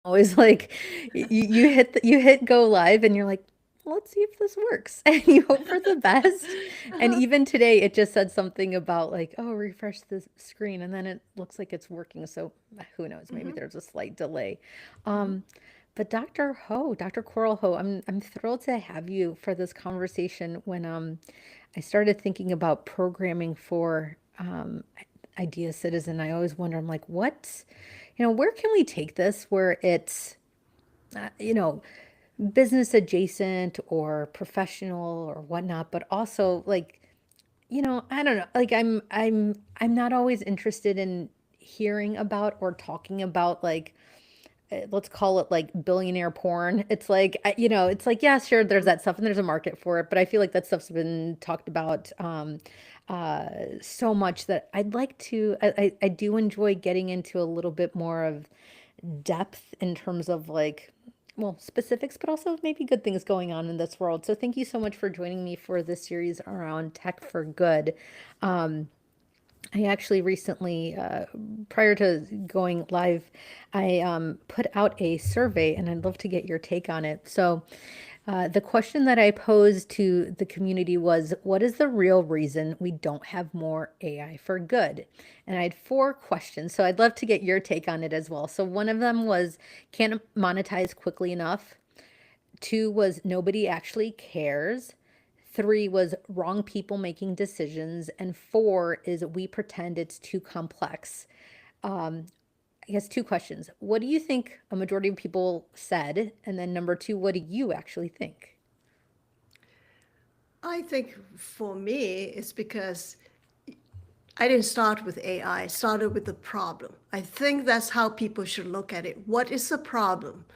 always like you hit go live and you're like, let's see if this works. And you hope for the best. And even today it just said something about like, oh, refresh the screen and then it looks like it's working. So who knows, maybe Hmm. there's a slight delay. Hmm. Um, but Dr. Coral Ho, I'm thrilled to have you for this conversation when I started thinking about programming for Idea Citizen. I always wonder, I'm like, what, where can we take this where it's, uh, you know, business adjacent or professional or whatnot, but also like, I don't know, like I'm not always interested in hearing about or talking about like, let's call it like billionaire porn. It's like, it's like, yeah, sure, there's that stuff and there's a market for it, but I feel like that stuff's been talked about so much that I'd like to, I do enjoy getting into a little bit more of depth in terms of like, well, specifics, but also maybe good things going on in this world. So thank you so much for joining me for this series around tech for good. Um, I actually recently, prior to going live, I put out a survey and I'd love to get your take on it. So, the question that I posed to the community was, what is the real reason we don't have more AI for good? And I had four questions. So, I'd love to get your take on it as well. So, one of them was, can't monetize quickly enough. Two was nobody actually cares. Three was wrong people making decisions. And four is we pretend it's too complex. I guess two questions. What do you think a majority of people said? And then number two, what do you actually think? I think for me, it's because I didn't start with AI. I started with the problem. I think that's how people should look at it. What is the problem?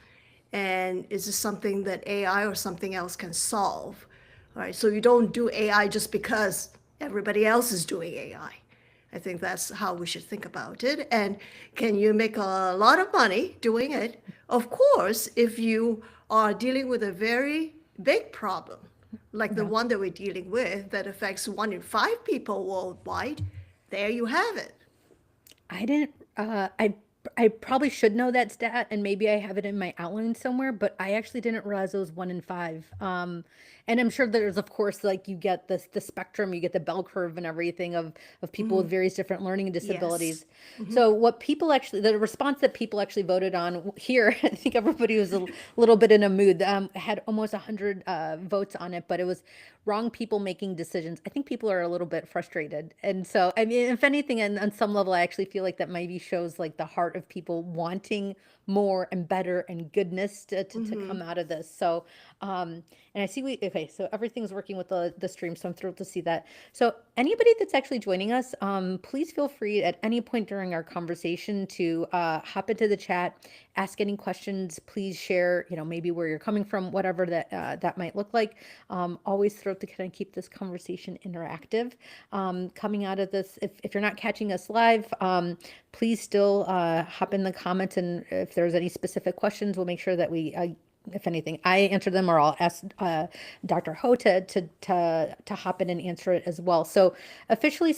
And is this something that AI or something else can solve? All right, so you don't do AI just because everybody else is doing AI. I think that's how we should think about it. And can you make a lot of money doing it? Of course, if you are dealing with a very big problem, like the Yeah. one that we're dealing with that affects 1 in 5 people worldwide, there you have it. I didn't, I probably should know that stat and maybe I have it in my outline somewhere, but I actually didn't realize it was one in five. And I'm sure there's, of course, like you get the spectrum, you get the bell curve and everything of people with various different learning Yes. disabilities. So what people actually, the response that people actually voted on here, I think everybody was a little bit in a mood. Had almost 100 votes on it, but it was wrong people making decisions. I think people are a little bit frustrated. And so, I mean, if anything, and on some level, I actually feel like that maybe shows like the heart of people wanting more and better and goodness to come out of this. So, and I see okay, so everything's working with the stream. So I'm thrilled to see that. So anybody that's actually joining us, please feel free at any point during our conversation to hop into the chat, ask any questions. Please share, maybe where you're coming from, whatever that might look like. Always thrilled to kind of keep this conversation interactive. Coming out of this, if you're not catching us live, please still hop in the comments, and if there's any specific questions, we'll make sure that we if anything, I answer them, or I'll ask Dr. Ho to hop in and answer it as well. So officially,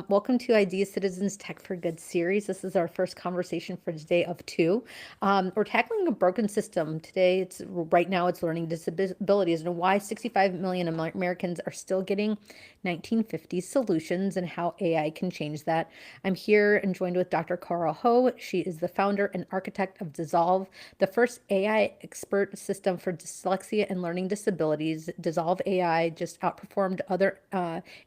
welcome to Idea Citizens Tech for Good series. This is our first conversation for today of two. We're tackling a broken system today. It's right now it's learning disabilities and why 65 million Americans are still getting 1950s solutions and how AI can change that. I'm here and joined with Dr. Carl Ho. She is the founder and architect of Dissolve, the first AI expert system for dyslexia and learning disabilities. Dissolve AI just outperformed other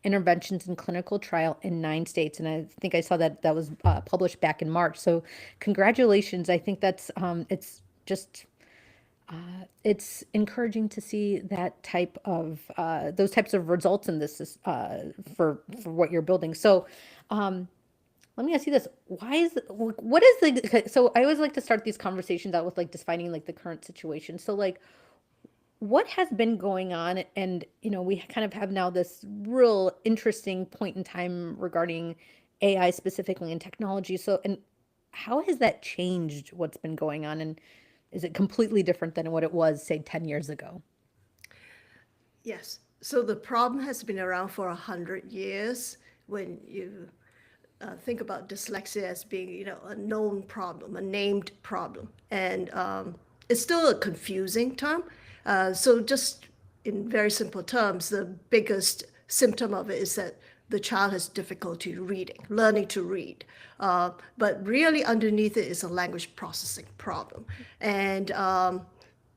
interventions in clinical trial in 9 states, and I think I saw that was published back in March. So, congratulations! I think that's it's just it's encouraging to see that type of those types of results in this for what you're building. So, let me ask you this: why is what is the okay, so I always like to start these conversations out with like defining like the current situation. So like what has been going on, and we kind of have now this real interesting point in time regarding AI specifically in technology. So and how has that changed what's been going on, and is it completely different than what it was say 10 years ago? Yes. So the problem has been around for 100 years when you think about dyslexia as being, a known problem, a named problem, and it's still a confusing term. So just in very simple terms, the biggest symptom of it is that the child has difficulty reading, learning to read. But really underneath it is a language processing problem. And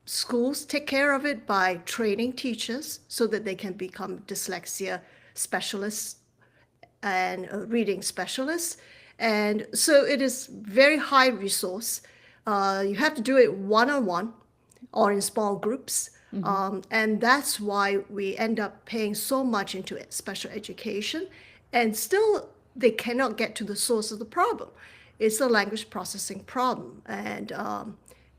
schools take care of it by training teachers so that they can become dyslexia specialists and reading specialists. And so it is very high resource. You have to do it one-on-one or in small groups. Hmm. And that's why we end up paying so much into special education. And still, they cannot get to the source of the problem. It's a language processing problem.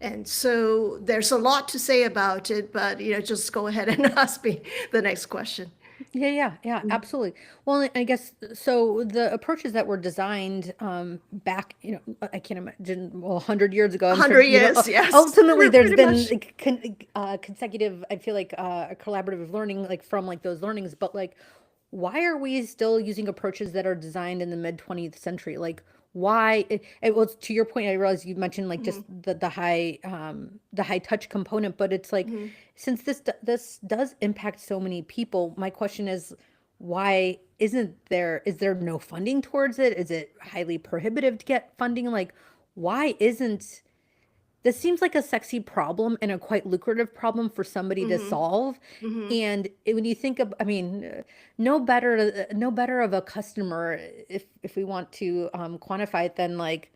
And so there's a lot to say about it, but just go ahead and ask me the next question. Yeah, yeah, yeah, absolutely. Well, I guess so. The approaches that were designed back, I can't imagine, well, 100 years ago. I'm sure, 100 years, yes, ultimately there's pretty been much. like, consecutive. I feel like collaborative learning, like from like those learnings. But like, why are we still using approaches that are designed in the mid 20th century? Like, why? It was to your point. I realize you mentioned like just the high touch component, but it's like since this does impact so many people, my question is why is there no funding towards it? Is it highly prohibitive to get funding? Like, why isn't this seems like a sexy problem and a quite lucrative problem for somebody to solve. And when you think of, I mean, no better of a customer if we want to quantify it than like,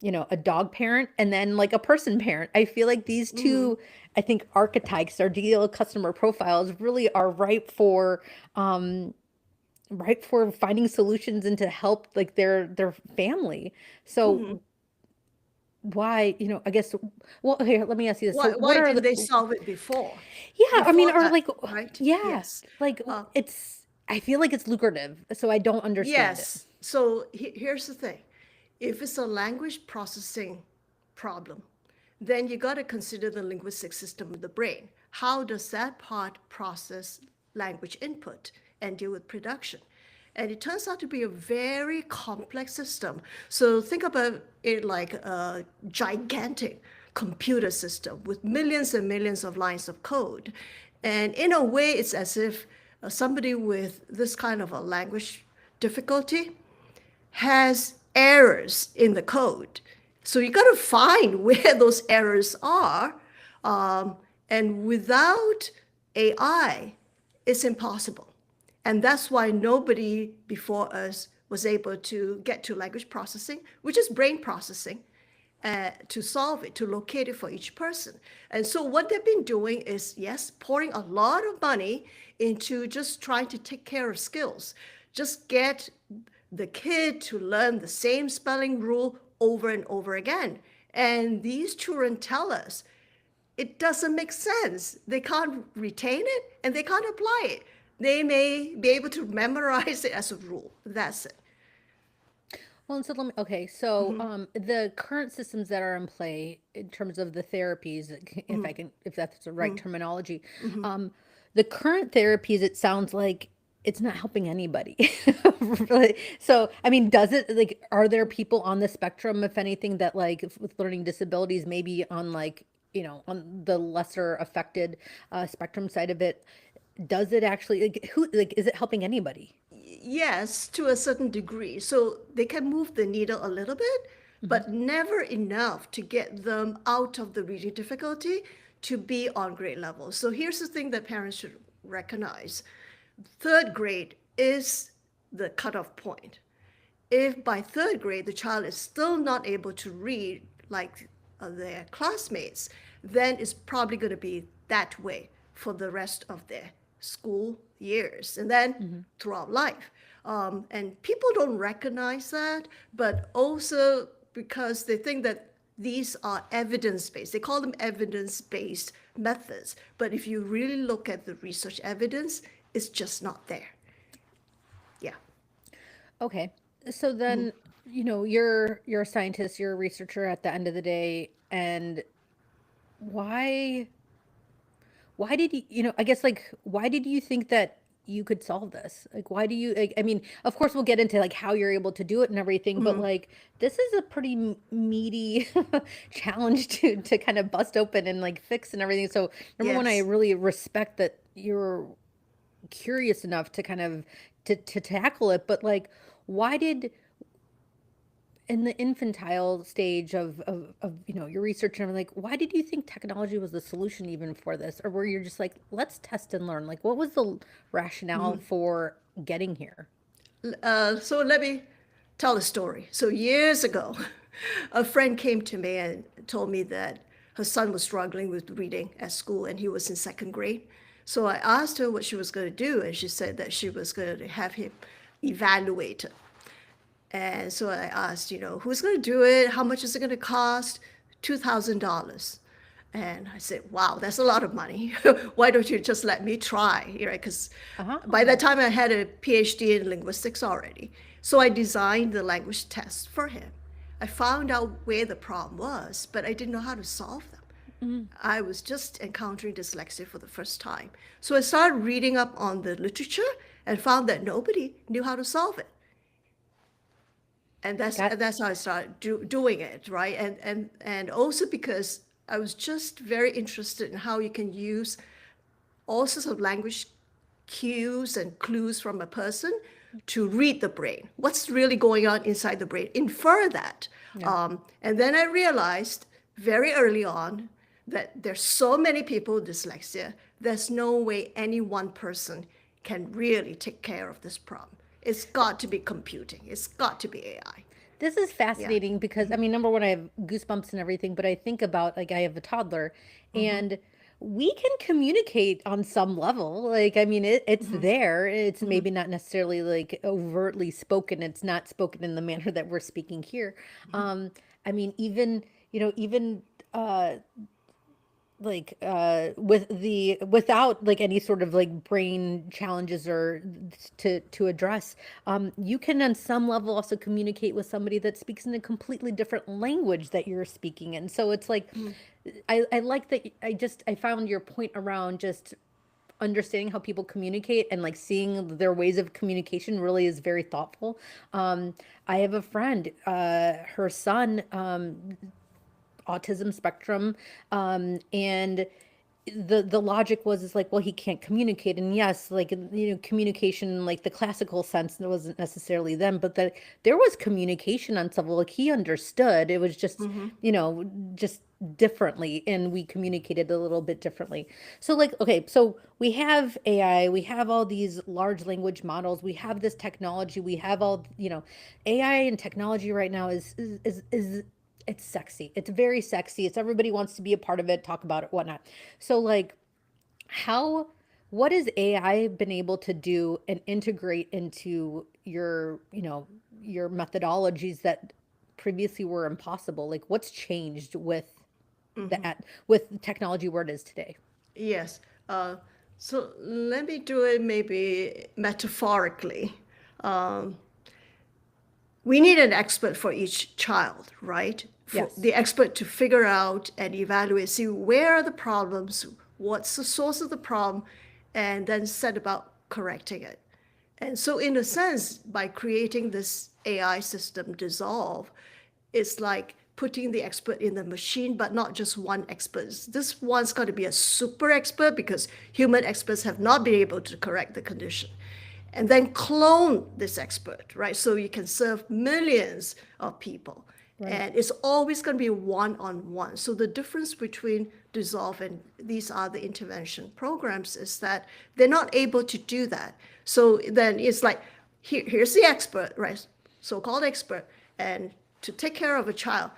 a dog parent and then like a person parent. I feel like these two, I think archetypes, our ideal customer profiles really are ripe for finding solutions and to help like their family. So why, I guess, well, here, let me ask you this. So what Why are didn't the, they solve it before? yeah, I mean, Before or that, like, right? yeah, Yes. like Uh, I feel like it's lucrative, so I don't understand it. yes. So here's the thing. If it's a language processing problem, then you got to consider the linguistic system of the brain. How does that part process language input and deal with production? And it turns out to be a very complex system. So think about it like a gigantic computer system with millions and millions of lines of code. And in a way, it's as if somebody with this kind of a language difficulty has errors in the code. So you got to find where those errors are. And without AI, it's impossible. And that's why nobody before us was able to get to language processing, which is brain processing, to solve it, to locate it for each person. And so what they've been doing is, yes, pouring a lot of money into just trying to take care of skills, just get the kid to learn the same spelling rule over and over again. And these children tell us it doesn't make sense. They can't retain it and they can't apply it. They may be able to memorize it as a rule. That's it. Well, and so let me, okay, so the current systems that are in play in terms of the therapies, if that's the right terminology, um, the current therapies, it sounds like it's not helping anybody. Really. So, I mean, does it like, are there people on the spectrum, if anything, that like with learning disabilities, maybe on like, on the lesser affected spectrum side of it, does it actually, like, is it helping anybody? Yes, to a certain degree. So they can move the needle a little bit, Hmm. but never enough to get them out of the reading difficulty to be on grade level. So here's the thing that parents should recognize. Third grade is the cutoff point. If by third grade the child is still not able to read like their classmates, then it's probably going to be that way for the rest of their school years and then throughout life. And people don't recognize that, but also because they think that these are evidence based. They call them evidence based methods. But if you really look at the research evidence, it's just not there. Yeah. Okay. So then, you're a scientist, you're a researcher at the end of the day, and why why did you, I guess like why did you think that you could solve this? Like, why do you, like, I mean, of course, we'll get into like how you're able to do it and everything, but like, this is a pretty meaty challenge to kind of bust open and like fix and everything. So, number one, I Yes. really respect that you're curious enough to kind of to tackle it, but like, why did in the infantile stage of your research and everything, like, why did you think technology was the solution even for this, or were you just like, let's test and learn? Like, what was the rationale for getting here? So let me tell a story. So years ago, a friend came to me and told me that her son was struggling with reading at school and he was in second grade. So I asked her what she was going to do, and she said that she was going to have him evaluated. And so I asked, who's going to do it? How much is it going to cost? $2,000. And I said, wow, that's a lot of money. Why don't you just let me try? Because by that Oh, time I had a PhD in linguistics already. So I designed the language test for him. I found out where the problem was, but I didn't know how to solve them. mm, I was just encountering dyslexia for the first time. So I started reading up on the literature and found that nobody knew how to solve it. And that's got and that's how I started doing it, right? And also because I was just very interested in how you can use all sorts of language cues and clues from a person to read the brain. What's really going on inside the brain? Infer that. yeah. And then I realized very early on that there's so many people with dyslexia. There's no way any one person can really take care of this problem. It's got to be computing. It's got to be AI. This is Yeah. fascinating because I mean, number one, I have goosebumps and everything, but I think about like I have a toddler and we can communicate on some level. Like, I mean, it's there. It's maybe not necessarily like overtly spoken. It's not spoken in the manner that we're speaking here. I mean, even, even like with the without like any sort of like brain challenges or to address, you can on some level also communicate with somebody that speaks in a completely different language that you're speaking in. So it's like I like that. I found your point around just understanding how people communicate and like seeing their ways of communication really is very thoughtful. I have a friend, her son, autism spectrum, and the logic was is like, well, he can't communicate. And yes, like, communication in, like, the classical sense, it wasn't necessarily them, but that there was communication on some level. Like, he understood, it was just, just differently, and we communicated a little bit differently. So like, okay, so we have AI, we have all these large language models, we have this technology, we have all, AI and technology right now is it's sexy. It's very sexy. It's everybody wants to be a part of it, talk about it, whatnot. So like, how what has AI been able to do and integrate into your methodologies that previously were impossible? Like, what's changed with technology where it is today? Yes. Uh, so let me do it maybe metaphorically. Um, we need an expert for each child, right? For Yes. the expert to figure out and evaluate, see where are the problems, what's the source of the problem, and then set about correcting it. And so, in a sense, by creating this AI system, Dissolve, it's like putting the expert in the machine, but not just one expert. This one's got to be a super expert because human experts have not been able to correct the condition. And then clone this expert, right? So you can serve millions of people. Right. And it's always going to be one on one. So the difference between Dissolve and these other intervention programs is that they're not able to do that. So then it's like, here's the expert, right? So called expert. And to take care of a child,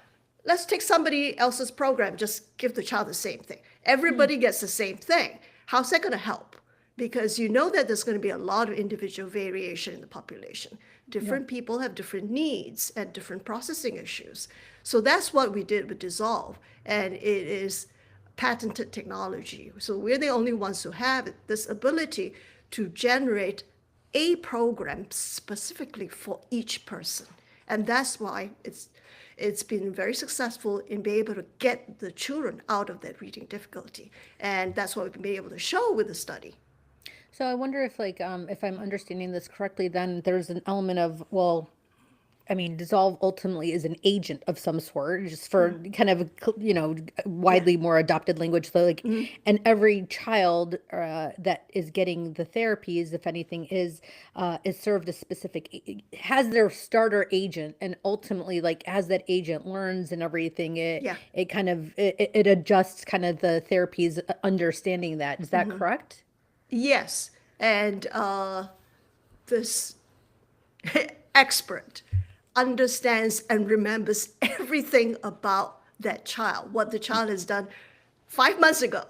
let's take somebody else's program, just give the child the same thing. Everybody gets the same thing. How's that going to help? Because you know that there's going to be a lot of individual variation in the population. Yeah. Different people have different needs and different processing issues. So that's what we did with Dissolve. And it is patented technology. So we're the only ones who have this ability to generate a program specifically for each person. And that's why it's been very successful in being able to get the children out of that reading difficulty. And that's what we've been able to show with the study. So I wonder if I'm understanding this correctly, then there's an element of, well, I mean, dissolve ultimately is an agent of some sort, just for kind of, Yeah. widely more adopted language. So, like, Hmm. and every child that is getting the therapies, if anything, is served a specific, has their starter agent, and ultimately, like, as that agent learns and everything, Yeah. it adjusts kind of the therapies, understanding that. Is that correct? Yes. And this expert understands and remembers everything about that child, what the child has done 5 months ago,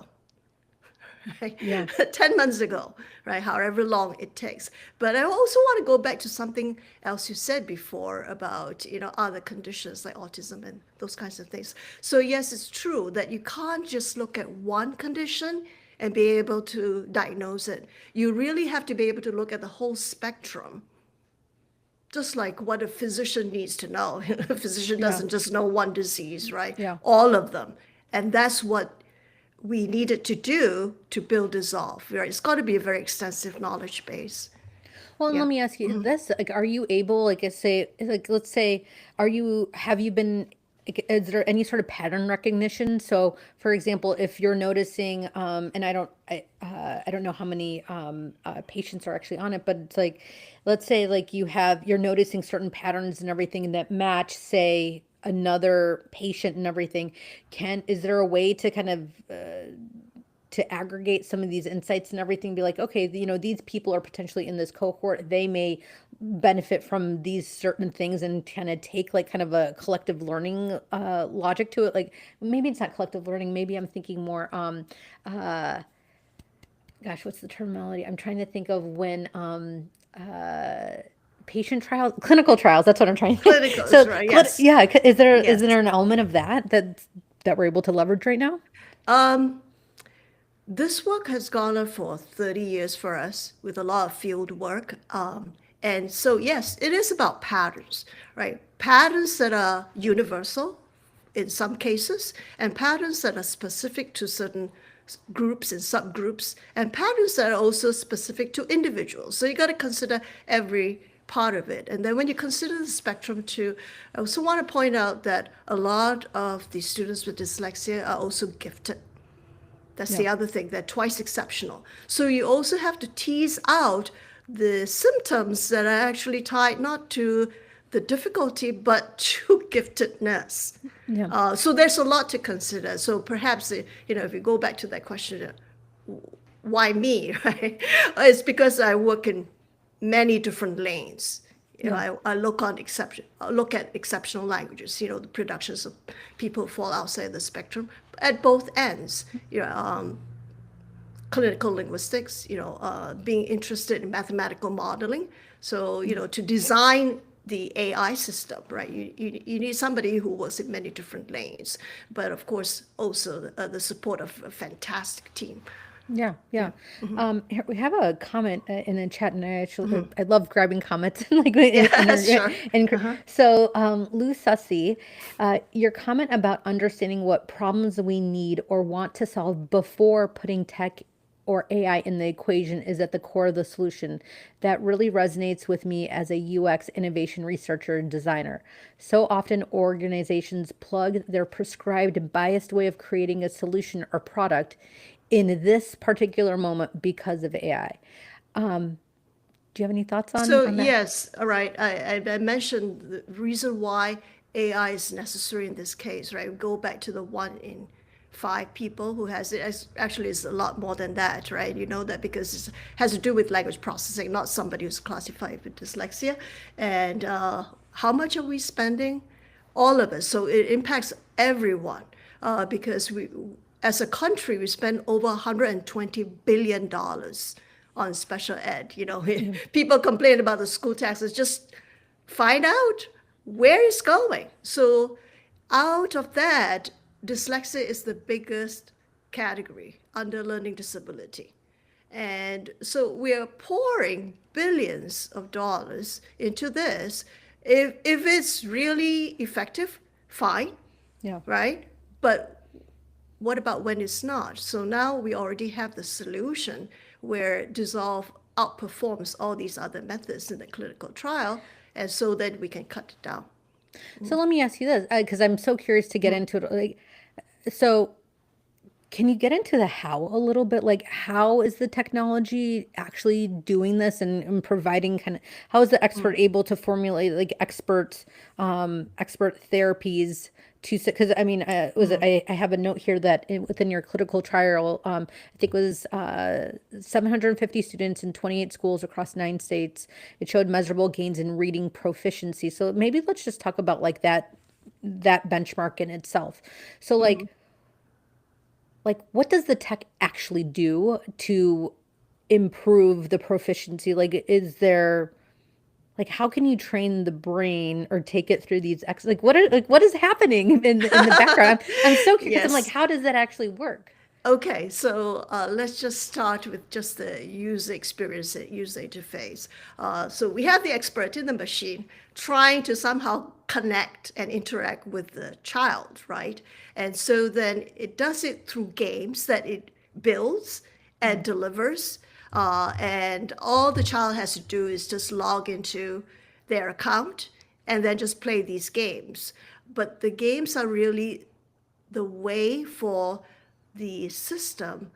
right? Yeah. 10 months ago, right? However long it takes. But I also want to go back to something else you said before about, other conditions like autism and those kinds of things. So yes, it's true that you can't just look at one condition and be able to diagnose it. You really have to be able to look at the whole spectrum, just like what a physician needs to know. A physician Yeah. doesn't just know one disease, right? Yeah. All of them. And that's what we needed to do to build Dissolve. Right? It's got to be a very extensive knowledge base. Well, and Yeah. let me ask you this: like, are you able, like, I say, like, let's say, have you been, like, is there any sort of pattern recognition? So, for example, if you're noticing, and I don't know how many patients are actually on it, but it's like, let's say, like, you're noticing certain patterns and everything that match, say, another patient and everything. Is there a way to kind of to aggregate some of these insights and everything, be like, okay, these people are potentially in this cohort, they may benefit from these certain things, and kind of take, like, kind of a collective learning logic to it. Like, maybe it's not collective learning, maybe I'm thinking more, uh gosh, what's the terminology I'm trying to think of, when patient trials, clinical trials, that's what I'm trying to think. Clinicals, So, right? Yes. yeah, is Yes. there an element of that we're able to leverage right now? Um, this work has gone on for 30 years for us with a lot of field work. And so, yes, it is about patterns, right? Patterns that are universal in some cases, and patterns that are specific to certain groups and subgroups, and patterns that are also specific to individuals. So you got to consider every part of it. And then when you consider the spectrum too, I also want to point out that a lot of the students with dyslexia are also gifted. That's Yeah. the other thing. They're twice exceptional. So you also have to tease out the symptoms that are actually tied not to the difficulty, but to giftedness. Yeah. So there's a lot to consider. So perhaps, if you go back to that question, why me, right? It's because I work in many different lanes. Yeah. I look at exceptional languages, the productions of people who fall outside the spectrum at both ends. Clinical linguistics, being interested in mathematical modeling. So, to design the AI system, right, you need somebody who works in many different lanes, but of course also the support of a fantastic team. Yeah, Yeah. yeah. Here we have a comment in the chat, and I love grabbing comments and, like, Yeah, sure. so, Lou Sussy, your comment about understanding what problems we need or want to solve before putting tech or AI in the equation is at the core of the solution. That really resonates with me as a UX innovation researcher and designer. So often organizations plug their prescribed biased way of creating a solution or product in this particular moment because of AI. Do you have any thoughts on So that? yes, all right. I mentioned the reason why AI is necessary in this case, right? We go back to the 1 in 5 people who has it. Actually, it's a lot more than that, right? You know that because it has to do with language processing, not somebody who's classified with dyslexia. And how much are we spending? All of us. So it impacts everyone because as a country, we spend over $120 billion on special ed. People complain about the school taxes. Just find out where it's going. So out of that, dyslexia is the biggest category under learning disability. And so we are pouring billions of dollars into this. If it's really effective, fine, Yeah. right? But what about when it's not? So now we already have the solution where dissolve outperforms all these other methods in the clinical trial, and so then we can cut it down. So let me ask you this, because I'm so curious to get into it. Like, so can you get into the how a little bit? Like, how is the technology actually doing this and providing kind of how is the expert able to formulate like expert therapies to because I mean, was it I have a note here that within your clinical trial, I think it was 750 students in 28 schools across 9 states. It showed measurable gains in reading proficiency. So maybe let's just talk about like that benchmark in itself. So like what does the tech actually do to improve the proficiency? Like is there like how can you train the brain or take it through these like what is happening in the background? I'm so curious. I'm like Yes. how does that actually work? Okay, so let's just start with just the user experience, the user interface. So we have the expert in the machine trying to somehow connect and interact with the child, right? And so then it does it through games that it builds and Mhm. delivers. And all the child has to do is just log into their account and then just play these games. But the games are really the way for the system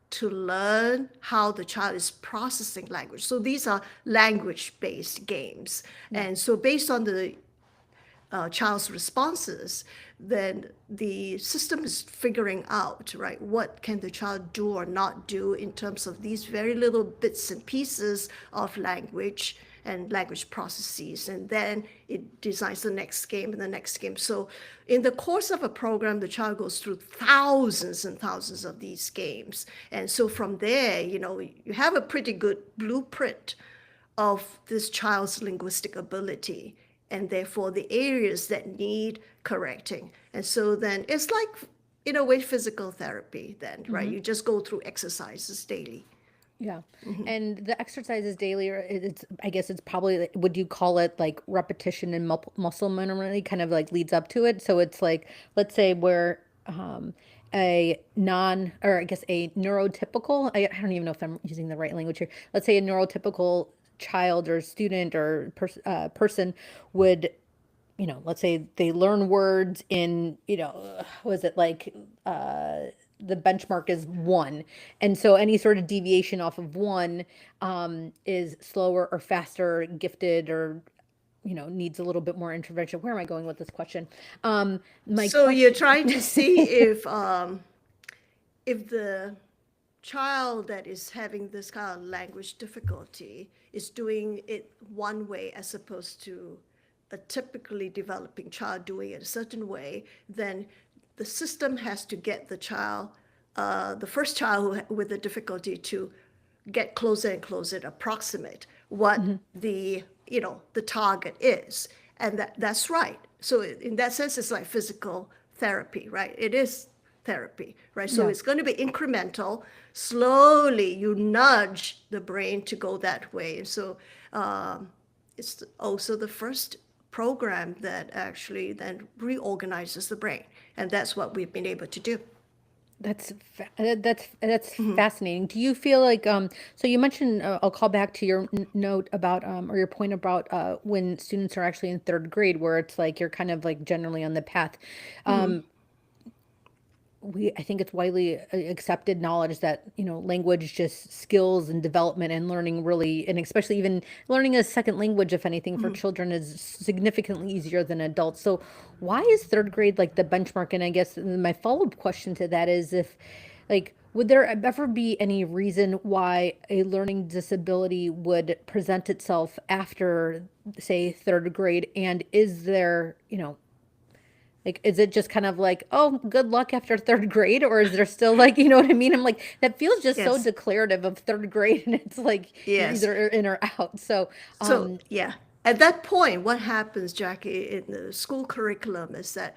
to learn how the child is processing language. So these are language based games. Yeah. And so, based on the child's responses, then the system is figuring out, right, what can the child do or not do in terms of these very little bits and pieces of language and language processes. And then it designs the next game and the next game. So in the course of a program, the child goes through thousands and thousands of these games. And so from there, you have a pretty good blueprint of this child's linguistic ability and therefore the areas that need correcting. And so then it's like, in a way, physical therapy, then, right? Hmm. You just go through exercises daily. Yeah. And the exercises daily, or it's, I guess it's probably, would you call it like repetition and muscle memory kind of like leads up to it? So it's like, let's say we're or I guess a neurotypical, I don't even know if I'm using the right language here. Let's say a neurotypical child or student or person would let's say they learn words in, was it like the benchmark is one. And so any sort of deviation off of one is slower or faster, gifted, or, needs a little bit more intervention. Where am I going with this question? My So you're question. trying to see if the child that is having this kind of language difficulty is doing it one way as opposed to a typically developing child doing it a certain way, then the system has to get the child, the first child with the difficulty, to get closer and closer to approximate what Mhm. the target is. And that's right. So in that sense, it's like physical therapy, right? It is therapy, right? So Yeah. it's going to be incremental. Slowly, you nudge the brain to go that way. And so it's also the first program that actually then reorganizes the brain. And that's what we've been able to do. That's fascinating. Do you feel like so you mentioned I'll call back to your note about or your point about when students are actually in third grade where it's like you're kind of like generally on the path. Um I think it's widely accepted knowledge that, language just skills and development and learning really, and especially even learning a second language, if anything, for children is significantly easier than adults. So why is third grade like the benchmark? And I guess my follow-up question to that is if like, would there ever be any reason why a learning disability would present itself after, say, third grade? And is there, like, is it just kind of like, oh, good luck after third grade? Or is there still like, you know what I mean? I'm like, that feels just so Yes. declarative of third grade. And it's like you're Yes. either in or out. So, So, yeah, at that point, what happens, Jackie, in the school curriculum is that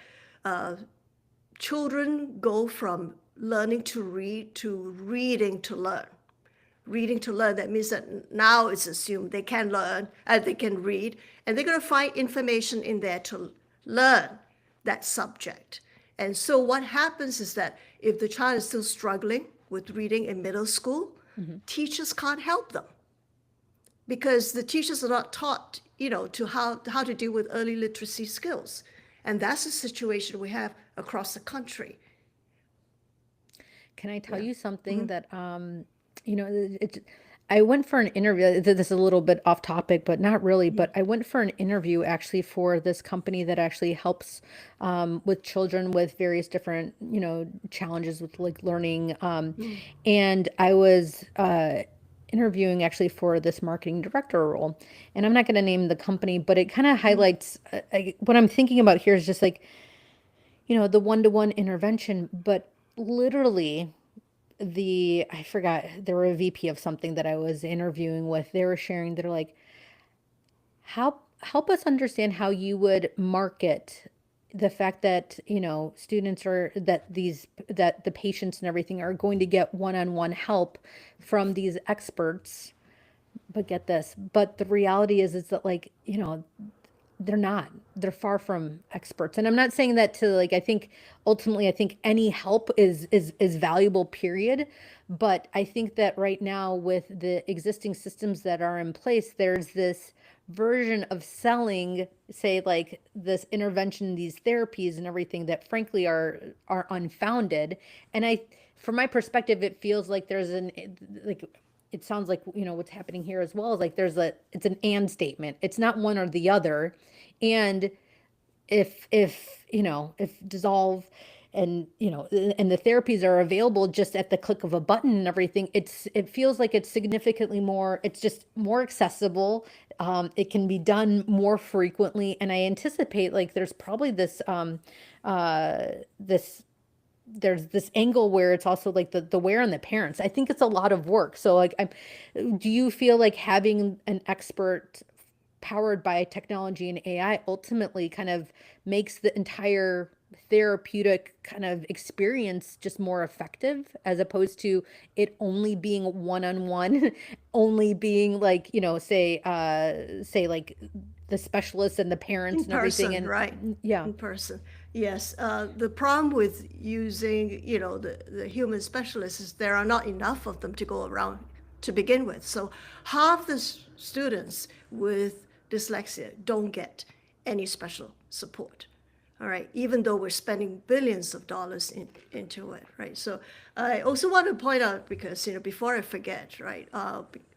children go from learning to read to reading to learn. Reading to learn, that means that now it's assumed they can learn, they can read, and they're going to find information in there to learn that subject. And so what happens is that if the child is still struggling with reading in middle school, teachers can't help them because the teachers are not taught, to how to deal with early literacy skills. And that's the situation we have across the country. Can I tell Yeah. you something that I went for an interview. This is a little bit off topic, but not really. But I went for an interview actually for this company that actually helps with children with various different, challenges with like learning. And I was interviewing actually for this marketing director role. And I'm not going to name the company, but it kind of highlights what I'm thinking about here is just like, the one-to-one intervention, but literally I forgot, they were a VP of something that I was interviewing with. They were sharing, they're like, help us understand how you would market the fact that, students are that the patients and everything are going to get one-on-one help from these experts. But get this, but the reality is that like, they're not, they're far from experts. And I'm not saying that to like, I think ultimately, I think any help is valuable, period. But I think that right now with the existing systems that are in place, there's this version of selling, say, like this intervention, these therapies and everything that frankly are unfounded. And from my perspective, it feels like there's like, it sounds like, what's happening here as well is like it's an and statement. It's not one or the other. And if dissolve and and the therapies are available just at the click of a button and everything, it feels like it's significantly more, it's just more accessible. It can be done more frequently, and I anticipate like there's probably this there's this angle where it's also like the wear on the parents. I think it's a lot of work. So like, do you feel like having an expert powered by technology and AI ultimately kind of makes the entire therapeutic kind of experience just more effective, as opposed to it only being one-on-one, only being like, say like the specialists and the parents In and everything. person, And right? yeah, In person. Yes. The problem with using, the human specialists is there are not enough of them to go around to begin with. So half the students with dyslexia don't get any special support. All right, even though we're spending billions of dollars into it, right? So I also want to point out, because before I forget, right?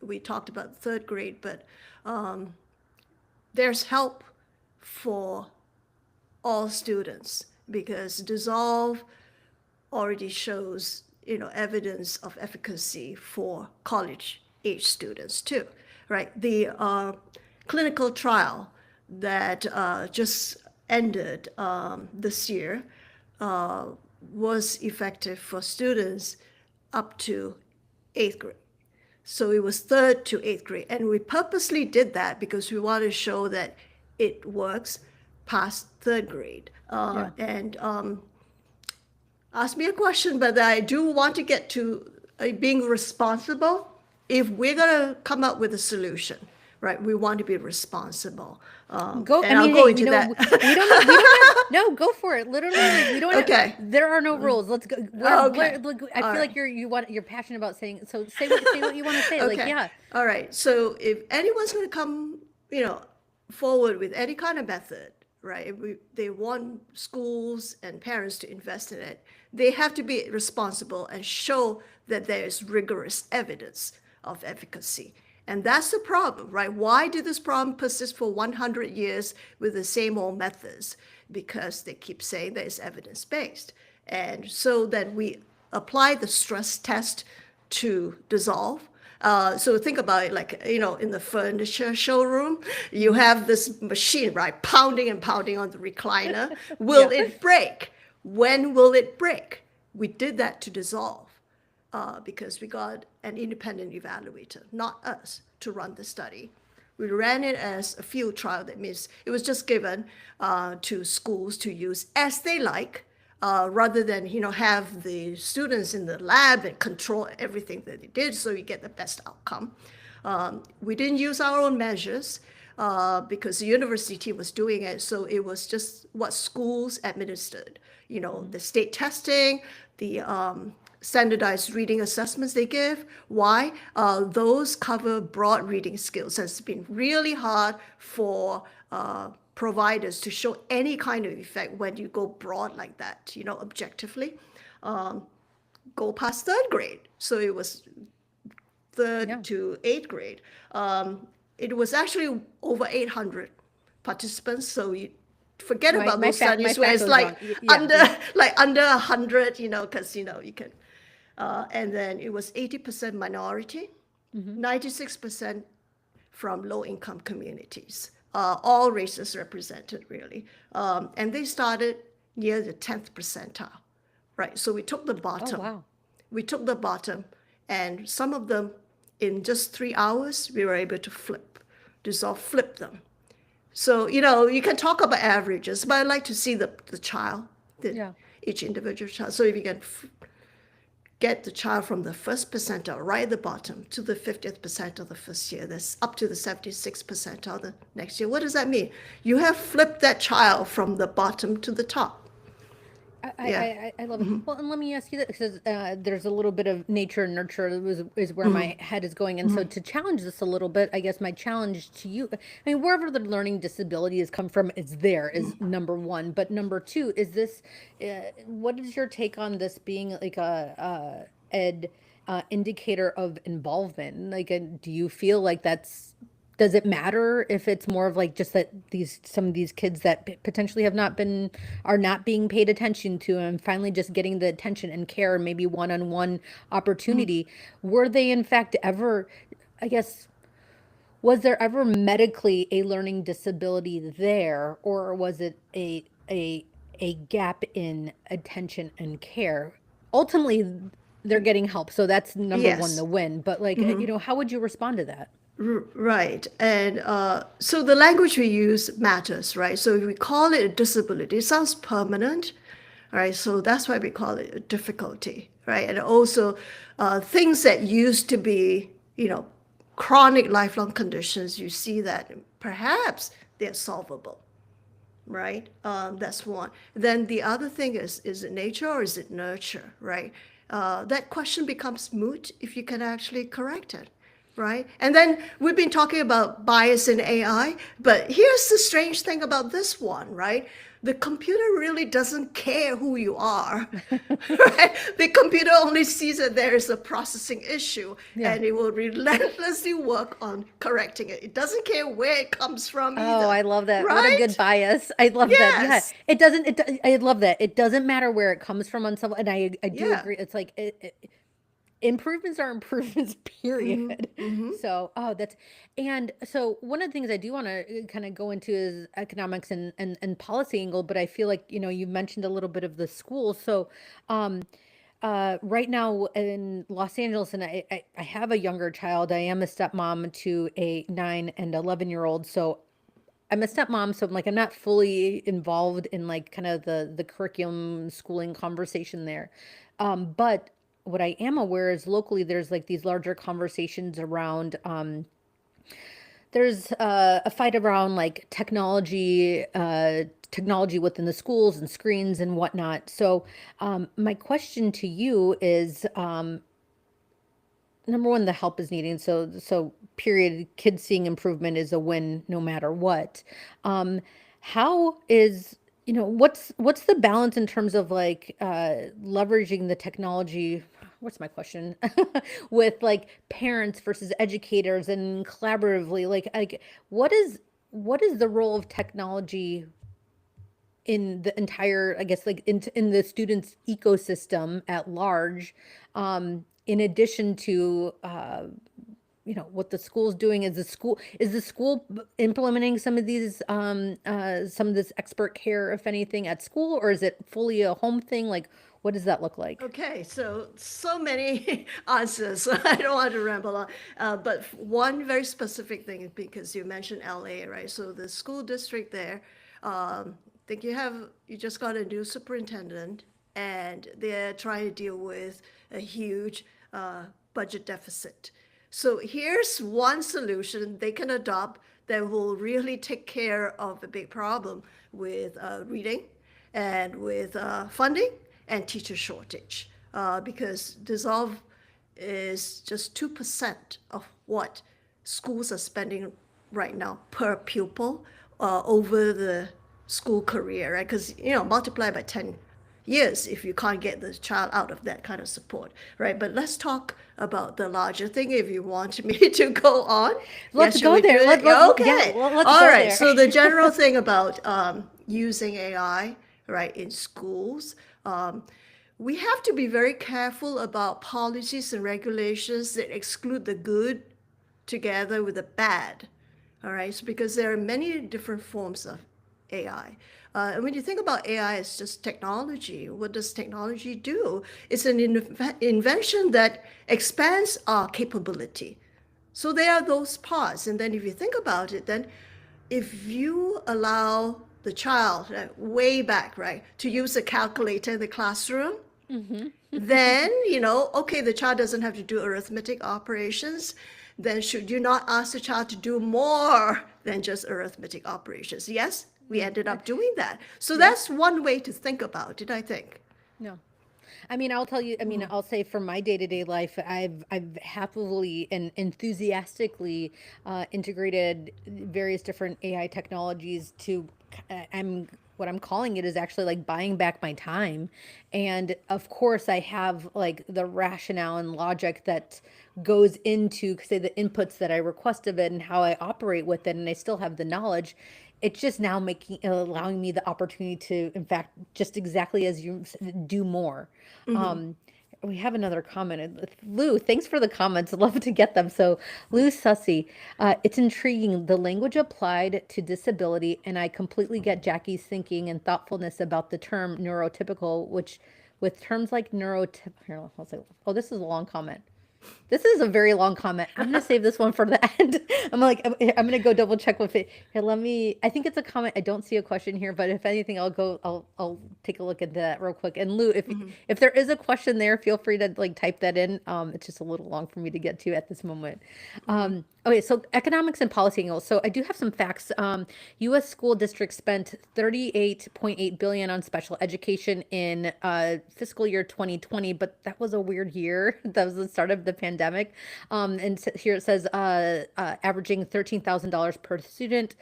We talked about third grade, but there's help for all students, because Dissolve already shows evidence of efficacy for college age students too, right? The clinical trial that just ended this year was effective for students up to 8th grade. So it was 3rd to 8th grade. And we purposely did that because we want to show that it works past 3rd grade. yeah. And ask me a question, but I do want to get to being responsible. If we're going to come up with a solution, right, we want to be responsible. Go. I And I'll mean, go hey, into that. we don't have, no, go for it. Literally, like we don't have, Okay. there are no rules. Let's go. Okay. Look, I All feel like right. you're passionate about saying, so say what you want to say. Like, Okay. yeah. All right. So if anyone's going to come, forward with any kind of method, right? If they want schools and parents to invest in it, they have to be responsible and show that there is rigorous evidence of efficacy. And that's the problem, right? Why did this problem persist for 100 years with the same old methods? Because they keep saying that it's evidence-based. And so then we apply the stress test to Dissolve. So think about it like, in the furniture showroom, you have this machine, right, pounding and pounding on the recliner. Will Yeah. it break? When will it break? We did that to Dissolve because we got an independent evaluator, not us, to run the study. We ran it as a field trial. That means it was just given to schools to use as they like, rather than have the students in the lab and control everything that they did, so you get the best outcome. We didn't use our own measures because the university team was doing it, so it was just what schools administered. The state testing, the standardized reading assessments they give. Why? Those cover broad reading skills. It's been really hard for providers to show any kind of effect when you go broad like that, objectively. Go past third grade. So it was Yeah. third to eighth grade. It was actually over 800 participants. So you forget about those My studies where fact it's was like wrong. Yeah, under yeah. like under 100, because you can. And then it was 80% minority, Hmm. 96% from low income communities, all races represented really. And they started near the 10th percentile, right? So Oh, wow. we took the bottom, and some of them, in just 3 hours, we were able to flip them. So, you can talk about averages, but I like to see the child, Yeah. each individual child. So if you can get the child from the first percentile, right at the bottom, to the 50th percentile the first year, that's up to the 76th percentile the next year. What does that mean? You have flipped that child from the bottom to the top. Yeah. I love it. Well, and let me ask you that because there's a little bit of nature and nurture is where my head is going, and so to challenge this a little bit, I guess my challenge to you, I mean, wherever the learning disability has come from, it's there is number one, but number two is this. What is your take on this being like a ed indicator of involvement? Like, do you feel like that's does it matter if it's more of like just that these some of these kids that potentially have not been are not being paid attention to and finally just getting the attention and care and maybe one-on-one opportunity, were they in fact ever, I guess, was there ever medically a learning disability there, or was it a gap in attention and care? Ultimately they're getting help, so that's number one, the Yes. win, but like, how would you respond to that? Right. And so the language we use matters, right? So if we call it a disability, it sounds permanent, right? So that's why we call it a difficulty, right? And also things that used to be, chronic lifelong conditions, you see that perhaps they're solvable, right? That's one. Then the other thing is it nature or is it nurture, right? That question becomes moot if you can actually correct it, right? And then we've been talking about bias in AI, but here's the strange thing about this one, right? The computer really doesn't care who you are, right? The computer only sees that there is a processing issue Yeah. and it will relentlessly work on correcting it. It doesn't care where it comes from Oh, either, I love that. What a good right? bias. I love that. Yeah. Yes. It doesn't, I love that. It doesn't matter where it comes from on some, and I do Yeah. agree. It's like improvements are improvements, period. So, oh, that's, and so one of the things I do want to kind of go into is economics and policy angle, but I feel like, you mentioned a little bit of the school. So, um, right now in Los Angeles, and I have a younger child. I am a stepmom to a 9 and 11-year-old. So I'm a stepmom, so I'm not fully involved in like kind of the curriculum schooling conversation there. But what I am aware is locally there's like these larger conversations around there's a fight around like technology within the schools and screens and whatnot. So my question to you is number one, the help is needed. So period, kids seeing improvement is a win no matter what. How is, what's the balance in terms of like leveraging the technology? What's my question? With like parents versus educators and collaboratively, like what is the role of technology in the entire, I guess, like in the students' ecosystem at large, in addition to what the school's doing? Is the school implementing some of this expert care, if anything, at school, or is it fully a home thing? Like, what does that look like? Okay, so many answers. I don't want to ramble on, but one very specific thing is because you mentioned LA, right? So the school district there, I think you just got a new superintendent, and they're trying to deal with a huge budget deficit. So here's one solution they can adopt that will really take care of the big problem with reading and with funding and teacher shortage. because dissolve is just 2% of what schools are spending right now per pupil over the school career, right? Because, multiply by 10 years if you can't get the child out of that kind of support, right? But let's talk about the larger thing if you want me to go on. Let's Yes, should go we do there. it? Yeah, okay. Let's All go right. there. So the general thing about using AI, right, in schools, we have to be very careful about policies and regulations that exclude the good together with the bad. All right, so because there are many different forms of AI. And when you think about AI as just technology, what does technology do? It's an invention that expands our capability. So there are those parts. And then if you think about it, then if you allow the child, way back, right, to use a calculator in the classroom, Hmm. then, okay, the child doesn't have to do arithmetic operations. Then should you not ask the child to do more than just arithmetic operations? Yes, we ended up doing that. So Yeah. that's one way to think about it, I think. No. I mean, I'll tell you, I mean, I'll say for my day-to-day life, I've happily and enthusiastically integrated various different AI technologies to I'm what I'm calling it is actually like buying back my time. And of course, I have like the rationale and logic that goes into say the inputs that I request of it and how I operate with it, and I still have the knowledge. It's just now making allowing me the opportunity to in fact just exactly as you do more. um we have another comment. Lou, thanks for the comments. I'd love to get them. So, Lou Sussy, it's intriguing the language applied to disability, and I completely get Jackie's thinking and thoughtfulness about the term neurotypical, which with terms like neurotypical. Here, I'll say, oh, this is a long comment. This is a very long comment. I'm gonna save this one for the end. I'm gonna go double check with it. Here, let me. I think it's a comment. I don't see a question here, but if anything, I'll go. I'll take a look at that real quick. And Lou, if there is a question there, feel free to like type that in. It's just a little long for me to get to at this moment. Okay, so economics and policy angles. So I do have some facts. U.S. school districts spent 38.8 billion on special education in fiscal year 2020, but that was a weird year. That was the start of the pandemic. Here it says averaging $13,000 per student.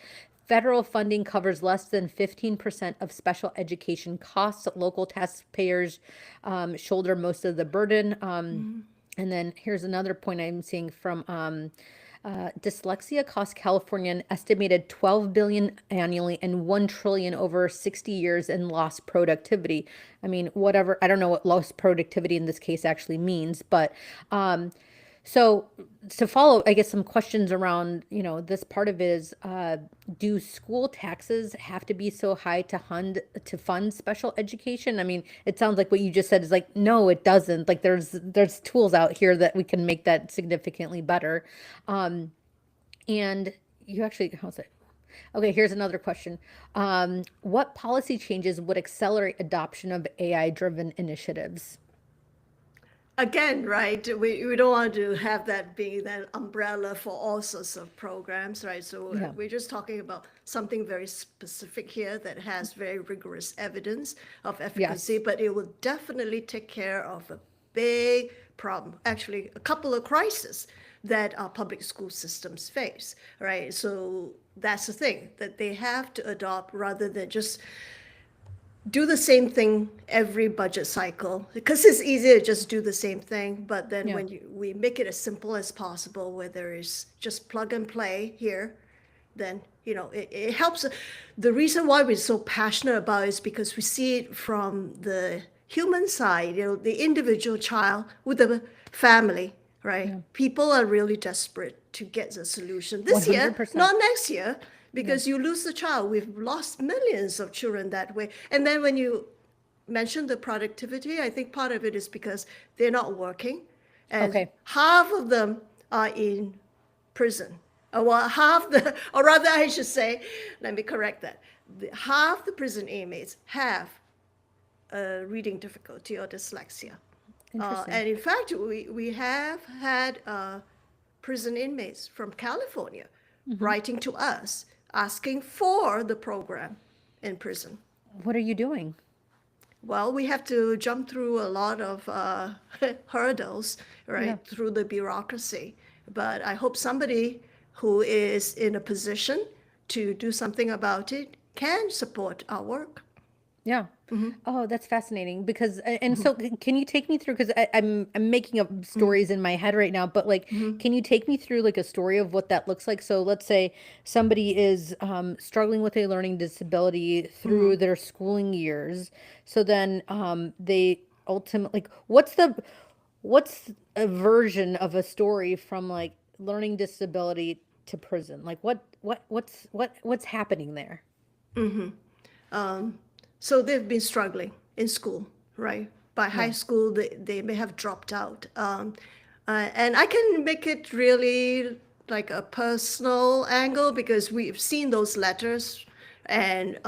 Federal funding covers less than 15% of special education costs. Local taxpayers shoulder most of the burden. And then here's another point I'm seeing from dyslexia costs California an estimated 12 billion annually and 1 trillion over 60 years in lost productivity. I mean, whatever, I don't know what lost productivity in this case actually means, but so to follow, I guess some questions around, this part of it is, do school taxes have to be so high to fund special education? I mean, it sounds like what you just said is like, no, it doesn't. Like there's tools out here that we can make that significantly better. Um, and you actually, how's it? Okay, here's another question. What policy changes would accelerate adoption of AI driven initiatives? Again, right, we don't want to have that being that umbrella for all sorts of programs, right? So Yeah. we're just talking about something very specific here that has very rigorous evidence of efficacy, Yes. but it will definitely take care of a big problem, actually a couple of crises that our public school systems face, right? So that's the thing that they have to adopt rather than just do the same thing every budget cycle because it's easier to just do the same thing. But then Yeah. when we make it as simple as possible, where there is just plug and play here, then it helps. The reason why we're so passionate about it is because we see it from the human side, the individual child with the family, right? Yeah. People are really desperate to get the solution this year, 100%. not next year, Yeah. because you lose the child. We've lost millions of children that way. And then when you mention the productivity, I think part of it is because they're not working, and Okay. half of them are in prison. Well, half the, or rather, I should say, let me correct that. Half the prison inmates have reading difficulty or dyslexia. Interesting. And in fact, we have had prison inmates from California writing to us asking for the program in prison. What are you doing? Well, we have to jump through a lot of hurdles, Yeah. right, through the bureaucracy. But I hope somebody who is in a position to do something about it can support our work. Yeah. Oh, that's fascinating because and so can you take me through because I'm making up stories in my head right now, but like can you take me through like a story of what that looks like? So let's say somebody is struggling with a learning disability through their schooling years. So then they ultimately like what's a version of a story from like learning disability to prison? Like what's happening there? So they've been struggling in school, right? By high Yeah. school, they may have dropped out. And I can make it really like a personal angle because we've seen those letters, and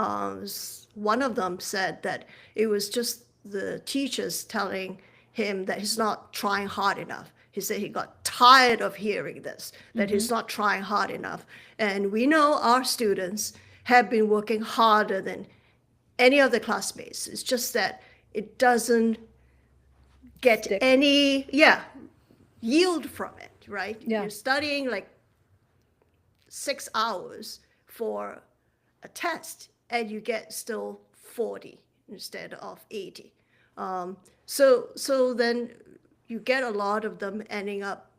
one of them said that it was just the teachers telling him that he's not trying hard enough. He said he got tired of hearing this, that Mm-hmm. he's not trying hard enough. And we know our students have been working harder than any of the classmates. It's just that it doesn't get Stick. any, yeah, yield from it, right? Yeah. You're studying like 6 hours for a test and you get still 40 instead of 80. So then you get a lot of them ending up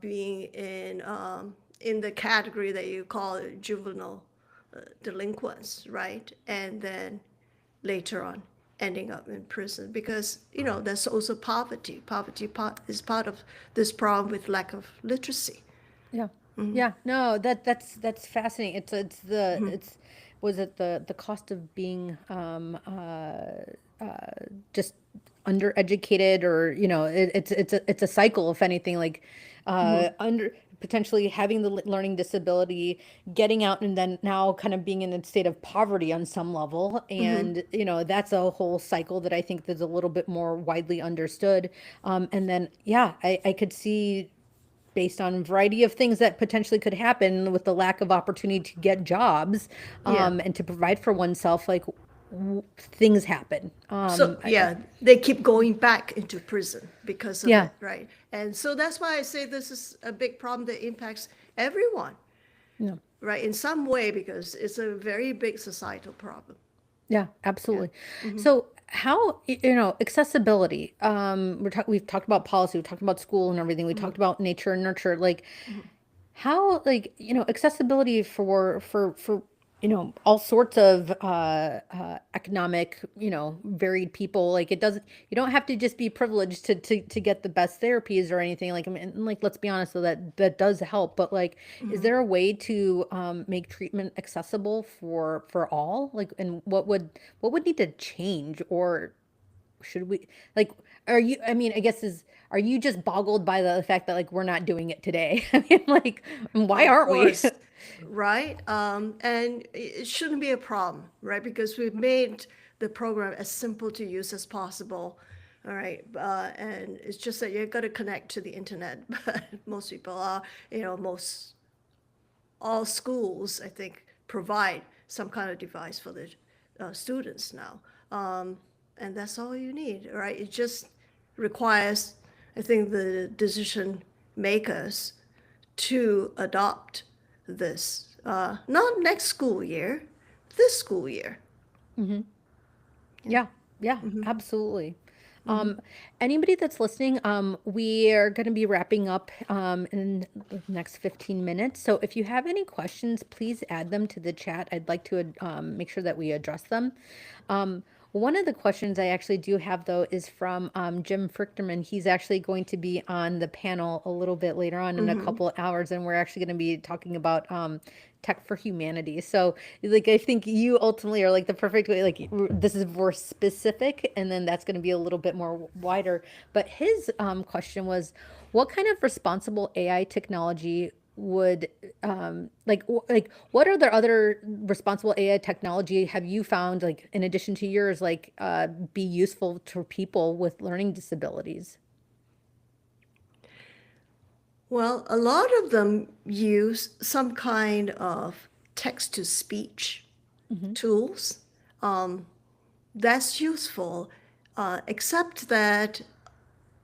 being in the category that you call juvenile delinquents, right? And then later on ending up in prison because there's also poverty. Is part of this problem with lack of literacy. Yeah. Yeah. No, that's fascinating. It's was it the cost of being just undereducated or it's a cycle if anything like under potentially having the learning disability, getting out and then now kind of being in a state of poverty on some level. And, that's a whole cycle that I think is a little bit more widely understood. And then, yeah, I could see based on a variety of things that potentially could happen with the lack of opportunity to get jobs Yeah. and to provide for oneself, like things happen. So yeah, they keep going back into prison because of Yeah, it, right? And so that's why I say this is a big problem that impacts everyone, no, right? In some way, because it's a very big societal problem. yeah, Yeah. absolutely. So how, accessibility, we've talked about policy, we've talked about school and everything, we talked about nature and nurture, like how like accessibility for all sorts of economic varied people like it doesn't you don't have to just be privileged to get the best therapies or anything like I mean like let's be honest so that does help but like is there a way to make treatment accessible for all like and what would need to change or should we like are you I mean I guess is are you just boggled by the fact that like we're not doing it today I mean like why Of aren't we course, right? And it shouldn't be a problem, right? Because we've made the program as simple to use as possible. All right, and it's just that you've got to connect to the internet. But most people are, most all schools, I think, provide some kind of device for the students now. And that's all you need, right? It just requires, I think, the decision makers to adopt this. Not next school year, this school year. Yeah, yeah, absolutely. Um, Anybody that's listening, we are going to be wrapping up in the next 15 minutes. So if you have any questions, please add them to the chat. I'd like to make sure that we address them. One of the questions I actually do have, though, is from Jim Frichterman. He's actually going to be on the panel a little bit later on in a couple of hours, and we're actually going to be talking about tech for humanity. So, like, I think you ultimately are like the perfect way. Like, this is more specific, and then that's going to be a little bit more wider. But his question was, what kind of responsible AI technology would like what are the other responsible AI technology have you found like in addition to yours like be useful to people with learning disabilities? Well, a lot of them use some kind of text to speech Hmm. tools. that's useful, except that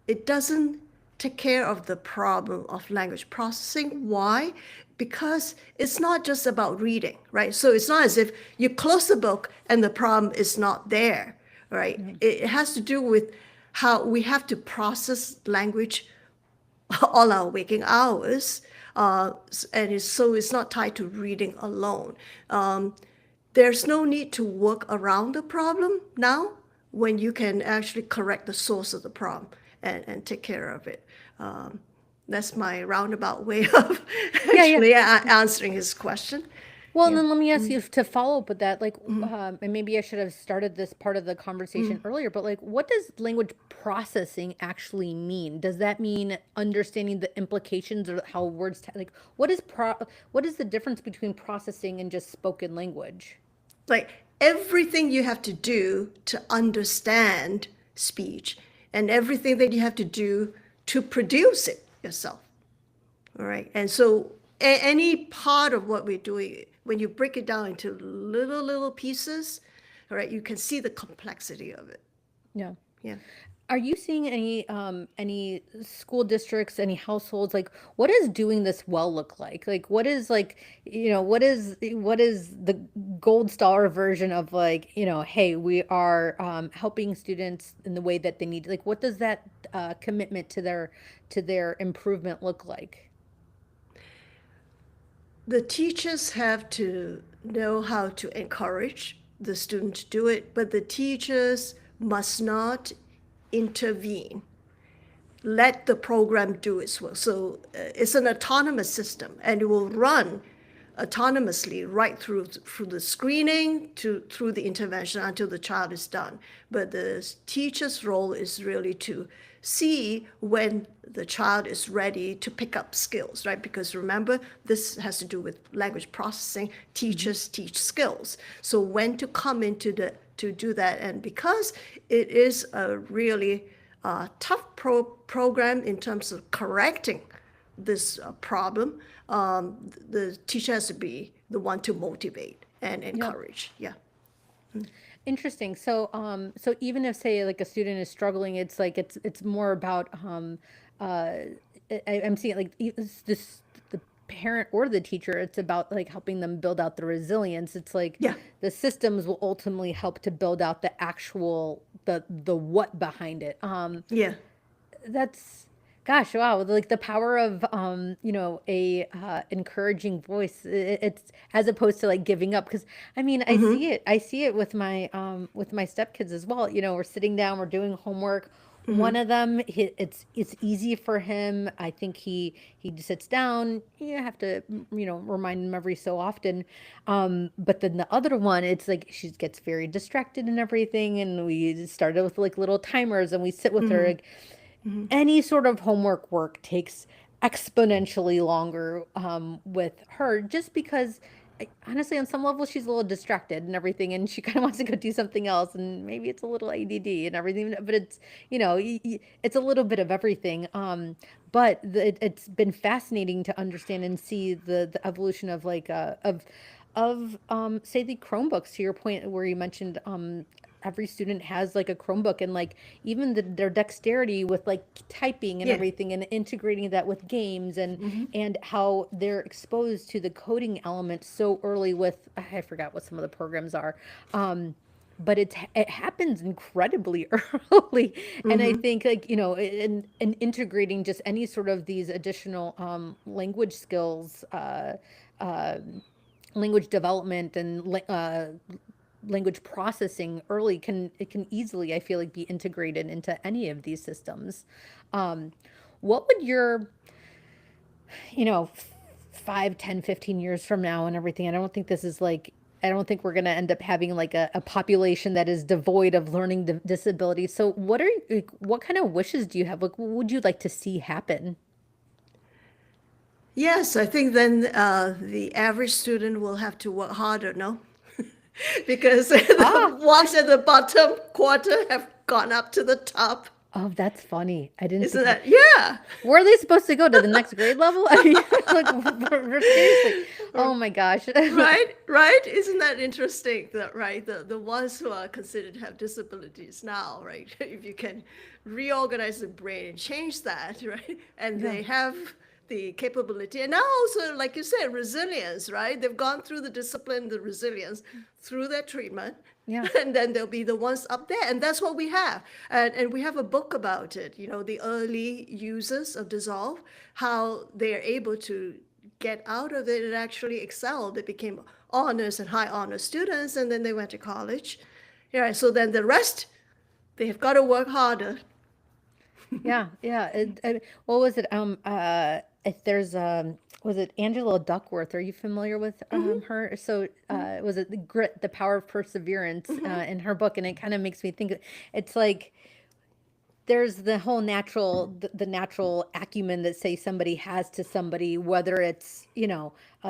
it doesn't take care of the problem of language processing. Why? Because it's not just about reading, right? So it's not as if you close the book and the problem is not there, right? Yeah. It has to do with how we have to process language all our waking hours. And so it's not tied to reading alone. There's no need to work around the problem now when you can actually correct the source of the problem and take care of it. That's my roundabout way of Yeah, yeah. actually answering his question. Well, and Yeah. then let me ask you to follow up with that, like, and maybe I should have started this part of the conversation earlier, but like, what does language processing actually mean? Does that mean understanding the implications or how words, like, what is the difference between processing and just spoken language? Like everything you have to do to understand speech and everything that you have to do to produce it yourself. All right. And so any part of what we're doing, when you break it down into little pieces, all right, you can see the complexity of it. Yeah. Yeah. Are you seeing any school districts, any households, like what does doing this well look like? Like what is like, what is the gold star version of like, hey, we are helping students in the way that they need. Like what does that commitment to their improvement look like? The teachers have to know how to encourage the student to do it, but the teachers must not intervene. Let the program do its work. So it's an autonomous system, and it will run autonomously right through the screening to through the intervention until the child is done. But the teacher's role is really to see when the child is ready to pick up skills, right? Because remember, this has to do with language processing. Mhm. Teachers teach skills. So when to come into the to do that, and because it is a really tough program in terms of correcting this problem, the teacher has to be the one to motivate and Yep. encourage. Yeah. Interesting. So, so even if say like a student is struggling, it's like it's more about I'm seeing like this the parent or the teacher. It's about like helping them build out the resilience. It's like Yeah. the systems will ultimately help to build out the actual the what behind it. Yeah. That's gosh, wow, like the power of a encouraging voice. It's as opposed to like giving up because I mean, I see it with my stepkids as well. We're sitting down, we're doing homework. One of them, it's easy for him. I think he just sits down. You have to remind him every so often. But then the other one, it's like she gets very distracted and everything. And we started with like little timers, and we sit with her. Like, any sort of homework work takes exponentially longer with her just because honestly on some level she's a little distracted and everything and she kind of wants to go do something else and maybe it's a little ADD and everything but it's it's a little bit of everything but it's been fascinating to understand and see the evolution of like of say the Chromebooks to your point where you mentioned every student has like a Chromebook and like even their dexterity with like typing and Yeah. everything and integrating that with games and how they're exposed to the coding element so early with I forgot what some of the programs are. But it happens incredibly early and I think like and integrating just any sort of these additional language skills uh language development and language processing early can easily I feel like be integrated into any of these systems. What would your you know 5, 10, 15 years from now and everything, I don't think we're going to end up having like a population that is devoid of learning disabilities. So what kind of wishes do you have? Like what would you like to see happen? Yes, I think then the average student will have to work harder, no? Because the Ah, ones at the bottom quarter have gone up to the top. Oh, that's funny. I didn't Isn't think of. that, yeah. Where are they supposed to go to the next grade level? I mean, like, seriously. Oh my gosh. Right, right. Isn't that interesting? That right, the ones who are considered to have disabilities now, right? If you can reorganize the brain and change that, right, and Yeah. they have the capability, and now also, like you said, resilience, right? They've gone through the discipline, the resilience through their treatment, Yeah. and then they'll be the ones up there, and that's what we have, and we have a book about it. You know, the early users of Dissolve, how they are able to get out of it and actually excel. They became honors and high honor students, and then they went to college. Yeah, so then the rest, they have got to work harder. Yeah, yeah. What was it? If there's was it Angela Duckworth? Are you familiar with her? So, was it the grit, the power of perseverance in her book? And it kind of makes me think. It's like there's the whole the natural acumen that say somebody has to somebody, whether it's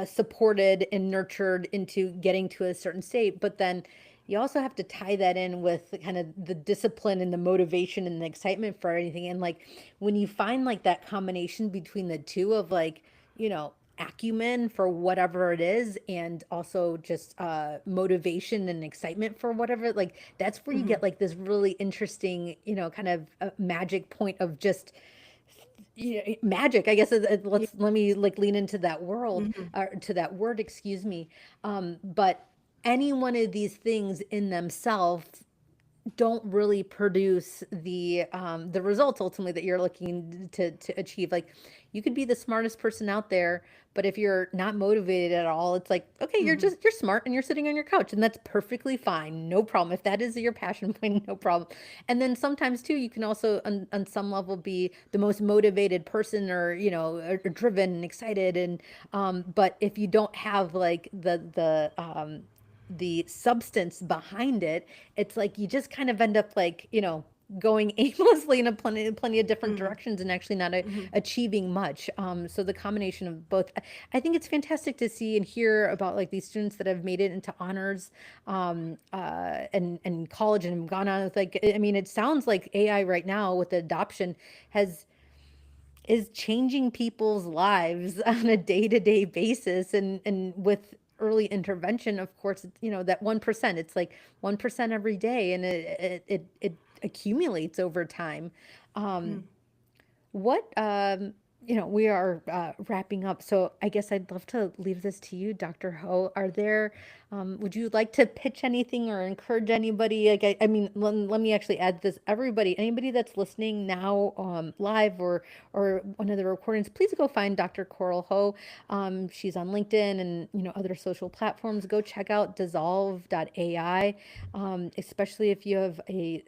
supported and nurtured into getting to a certain state, but then you also have to tie that in with kind of the discipline and the motivation and the excitement for anything. And like when you find like that combination between the two of like acumen for whatever it is, and also just motivation and excitement for whatever, like that's where you get like this really interesting kind of magic point of just magic, I guess. Yeah. Let me like lean into that world, Mhm. to that word, excuse me. But any one of these things in themselves don't really produce the results ultimately that you're looking to achieve. Like you could be the smartest person out there, but if you're not motivated at all, it's like, okay, you're smart and you're sitting on your couch, and that's perfectly fine, no problem. If that is your passion point, no problem. And then sometimes too, you can also on some level be the most motivated person, or or driven and excited, and but if you don't have like the substance behind it, it's like you just kind of end up like, going aimlessly in a plenty of different directions and actually not achieving much. So the combination of both, I think it's fantastic to see and hear about like these students that have made it into honors, and college, and have gone on with like, I mean, it sounds like AI right now with the adoption has is changing people's lives on a day-to-day basis, and with early intervention, of course, that 1%, it's like 1% every day, and it accumulates over time. um what we are wrapping up, so I guess I'd love to leave this to you, Dr. Ho. Are there would you like to pitch anything or encourage anybody? Like, I mean, let me actually add this. Everybody, anybody that's listening now, live or one of the recordings, please go find Dr. Coral Ho. She's on LinkedIn and other social platforms. Go check out dissolve.ai, especially if you have a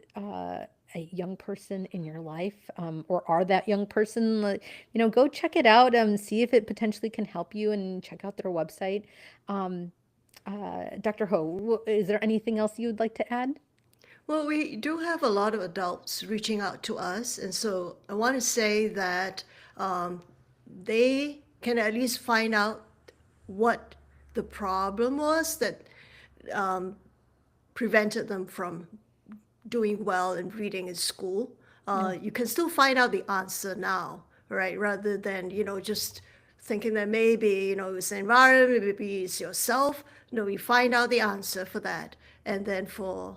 young person in your life, or are that young person, go check it out, see if it potentially can help you, and check out their website. Um, Dr. Ho, is there anything else you would like to add? Well, we do have a lot of adults reaching out to us, and so I want to say that um, they can at least find out what the problem was that prevented them from doing well in reading in school. Yeah. You can still find out the answer now, right? Rather than, just thinking that maybe, it's the environment, maybe it's yourself. No, you find out the answer for that. And then for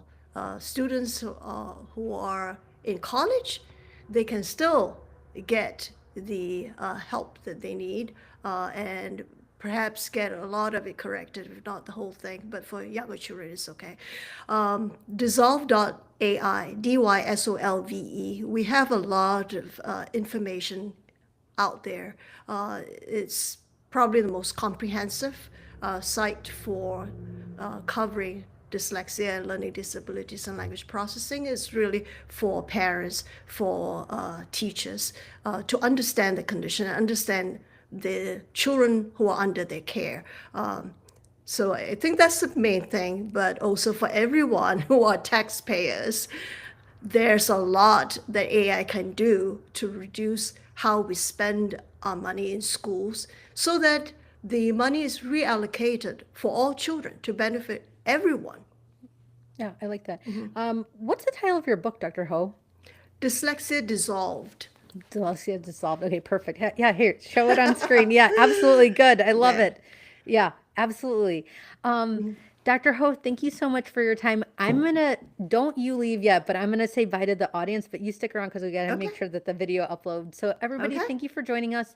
students who are in college, they can still get the help that they need, and perhaps get a lot of it corrected, if not the whole thing. But for younger children, it's okay. Dissolve.ai, Dysolve. We have a lot of information out there. It's probably the most comprehensive site for covering dyslexia and learning disabilities and language processing. Is really for parents, for teachers, to understand the condition and understand the children who are under their care. So I think that's the main thing, but also for everyone who are taxpayers, there's a lot that AI can do to reduce how we spend our money in schools so that the money is reallocated for all children to benefit everyone. Yeah, I like that. What's the title of your book, Dr. Ho? Dyslexia dissolved. Dyslexia dissolved. Okay, perfect. Yeah, here, show it on screen. Yeah, absolutely good. I love Yeah. it. Yeah, absolutely. Um, Dr. Ho, thank you so much for your time. Don't you leave yet, but I'm gonna say bye to the audience, but you stick around because we gotta Okay. make sure that the video uploads. So everybody, Okay. thank you for joining us.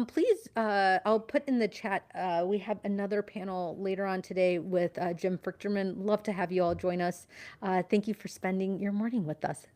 Please, I'll put in the chat, we have another panel later on today with Jim Frichterman. Love to have you all join us. Thank you for spending your morning with us.